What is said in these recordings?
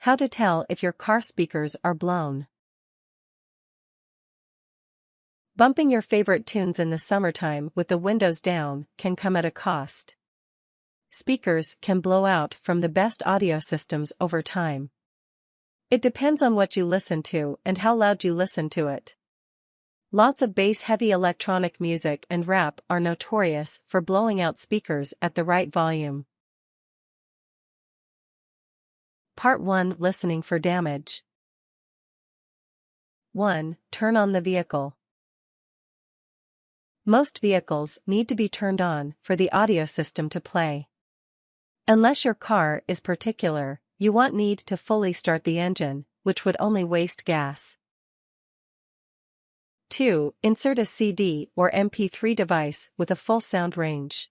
How to tell if your car speakers are blown. Bumping your favorite tunes in the summertime with the windows down can come at a cost. Speakers can blow out from the best audio systems over time. It depends on what you listen to and how loud you listen to it. Lots of bass-heavy electronic music and rap are notorious for blowing out speakers at the right volume. Part 1. Listening for damage. 1. Turn on the vehicle. Most vehicles need to be turned on for the audio system to play. Unless your car is particular, you won't need to fully start the engine, which would only waste gas. 2. Insert a CD or MP3 device with a full sound range.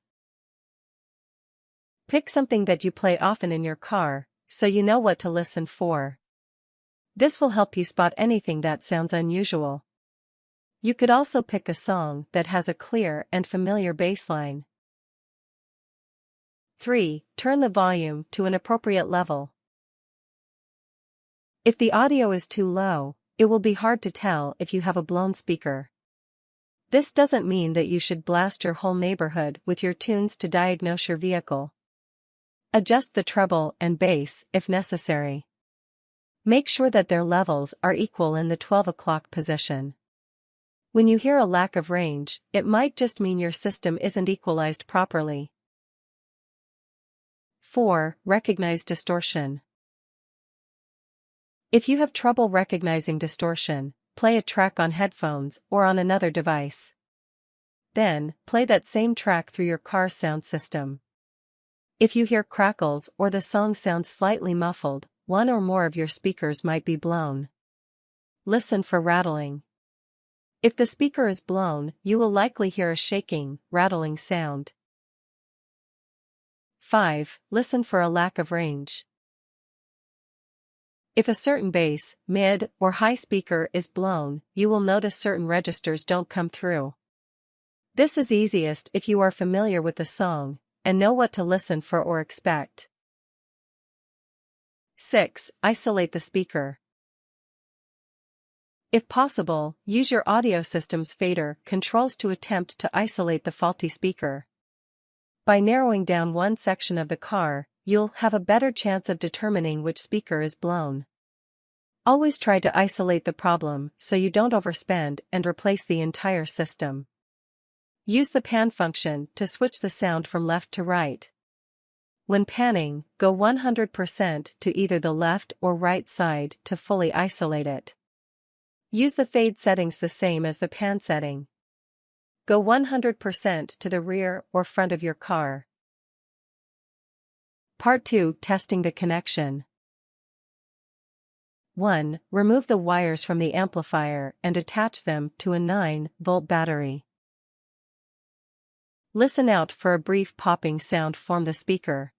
Pick something that you play often in your car, so you know what to listen for. This will help you spot anything that sounds unusual. You could also pick a song that has a clear and familiar bass line. 3. Turn the volume to an appropriate level. If the audio is too low, it will be hard to tell if you have a blown speaker. This doesn't mean that you should blast your whole neighborhood with your tunes to diagnose your vehicle. Adjust the treble and bass if necessary. Make sure that their levels are equal in the 12 o'clock position. When you hear a lack of range, it might just mean your system isn't equalized properly. 4. Recognize distortion. If you have trouble recognizing distortion, play a track on headphones or on another device. Then, play that same track through your car's sound system. If you hear crackles or the song sounds slightly muffled, one or more of your speakers might be blown. Listen for rattling. If the speaker is blown, you will likely hear a shaking, rattling sound. 5. Listen for a lack of range. If a certain bass, mid, or high speaker is blown, you will notice certain registers don't come through. This is easiest if you are familiar with the song and know what to listen for or expect. 6. Isolate the speaker. If possible, use your audio system's fader controls to attempt to isolate the faulty speaker. By narrowing down one section of the car, you'll have a better chance of determining which speaker is blown. Always try to isolate the problem so you don't overspend and replace the entire system. Use the pan function to switch the sound from left to right. When panning, go 100% to either the left or right side to fully isolate it. Use the fade settings the same as the pan setting. Go 100% to the rear or front of your car. Part 2. Testing the connection. 1. Remove the wires from the amplifier and attach them to a 9-volt battery. Listen out for a brief popping sound from the speaker.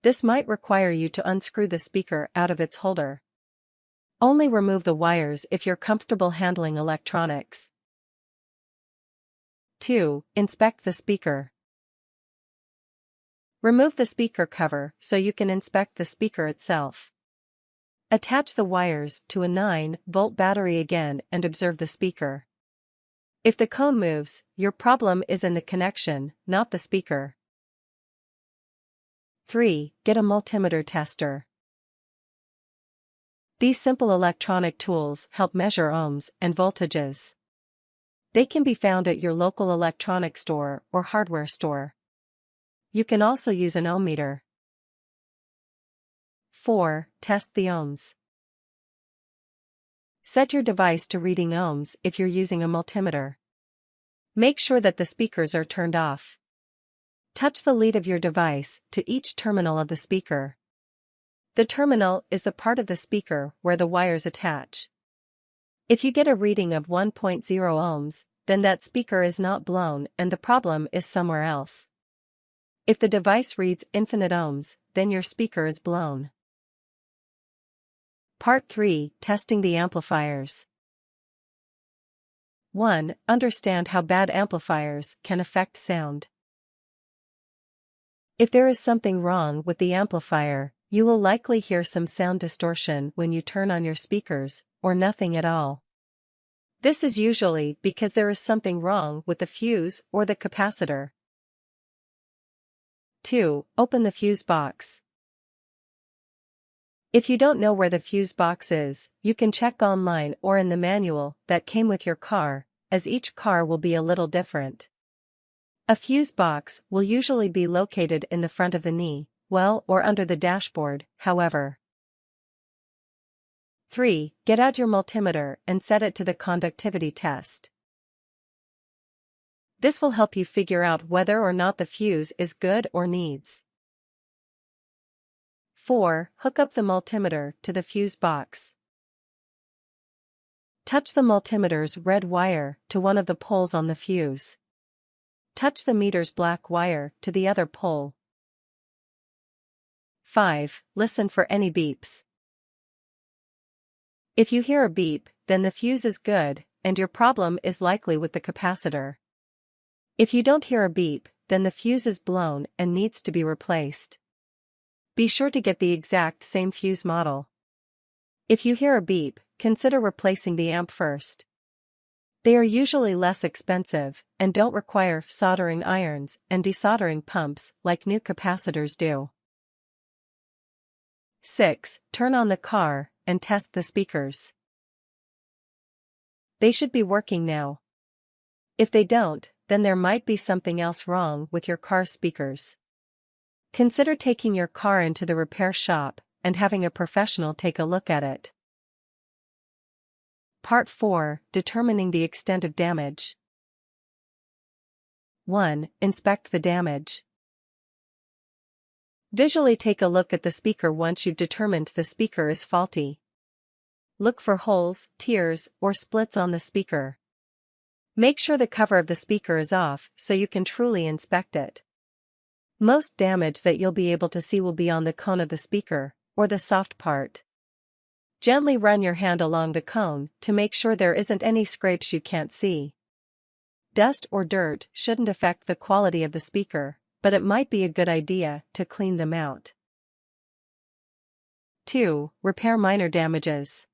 This might require you to unscrew the speaker out of its holder. Only remove the wires if you're comfortable handling electronics. 2. Inspect the speaker. Remove the speaker cover so you can inspect the speaker itself. Attach the wires to a 9-volt battery again and observe the speaker. If the cone moves, your problem is in the connection, not the speaker. 3. Get a multimeter tester. These simple electronic tools help measure ohms and voltages. They can be found at your local electronics store or hardware store. You can also use an ohm meter. 4. Test the ohms. Set your device to reading ohms if you're using a multimeter. Make sure that the speakers are turned off. Touch the lead of your device to each terminal of the speaker. The terminal is the part of the speaker where the wires attach. If you get a reading of 1.0 ohms, then that speaker is not blown and the problem is somewhere else. If the device reads infinite ohms, then your speaker is blown. Part 3. Testing the amplifiers. 1. Understand how bad amplifiers can affect sound. If there is something wrong with the amplifier, you will likely hear some sound distortion when you turn on your speakers, or nothing at all. This is usually because there is something wrong with the fuse or the capacitor. 2. Open the fuse box. If you don't know where the fuse box is, you can check online or in the manual that came with your car, as each car will be a little different. A fuse box will usually be located in the front of the knee, well, or under the dashboard, however. 3. Get out your multimeter and set it to the conductivity test. This will help you figure out whether or not the fuse is good or needs. 4. Hook up the multimeter to the fuse box. Touch the multimeter's red wire to one of the poles on the fuse. Touch the meter's black wire to the other pole. 5. Listen for any beeps. If you hear a beep, then the fuse is good, and your problem is likely with the capacitor. If you don't hear a beep, then the fuse is blown and needs to be replaced. Be sure to get the exact same fuse model. If you hear a beep, consider replacing the amp first. They are usually less expensive, and don't require soldering irons and desoldering pumps like new capacitors do. 6. Turn on the car and test the speakers. They should be working now. If they don't, then there might be something else wrong with your car's speakers. Consider taking your car into the repair shop and having a professional take a look at it. Part 4. Determining the extent of damage. 1. Inspect the damage. Visually take a look at the speaker once you've determined the speaker is faulty. Look for holes, tears, or splits on the speaker. Make sure the cover of the speaker is off so you can truly inspect it. Most damage that you'll be able to see will be on the cone of the speaker, or the soft part. Gently run your hand along the cone to make sure there isn't any scrapes you can't see. Dust or dirt shouldn't affect the quality of the speaker, but it might be a good idea to clean them out. 2. Repair minor damages.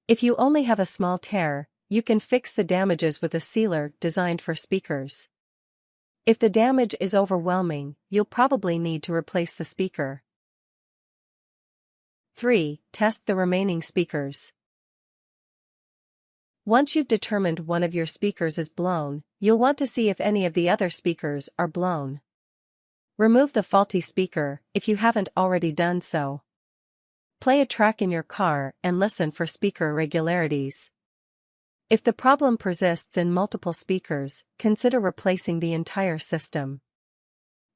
If you only have a small tear, you can fix the damages with a sealer designed for speakers. If the damage is overwhelming, you'll probably need to replace the speaker. 3. Test the remaining speakers. Once you've determined one of your speakers is blown, you'll want to see if any of the other speakers are blown. Remove the faulty speaker if you haven't already done so. Play a track in your car and listen for speaker irregularities. If the problem persists in multiple speakers, consider replacing the entire system.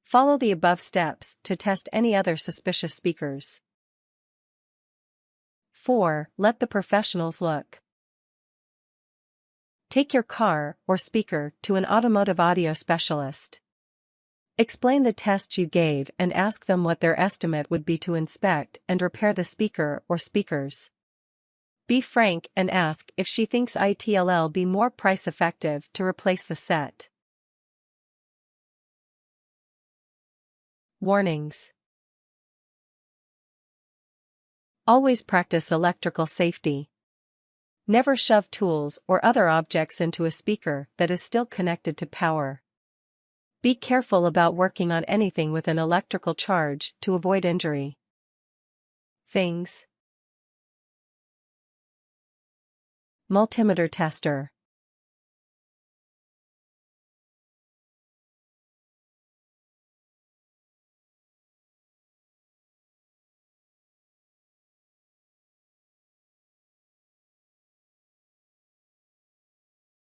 Follow the above steps to test any other suspicious speakers. 4. Let the professionals look. Take your car or speaker to an automotive audio specialist. Explain the test you gave and ask them what their estimate would be to inspect and repair the speaker or speakers. Be frank and ask if she thinks it'll be more price effective to replace the set. Warnings. Always practice electrical safety. Never shove tools or other objects into a speaker that is still connected to power. Be careful about working on anything with an electrical charge to avoid injury. Things. Multimeter tester.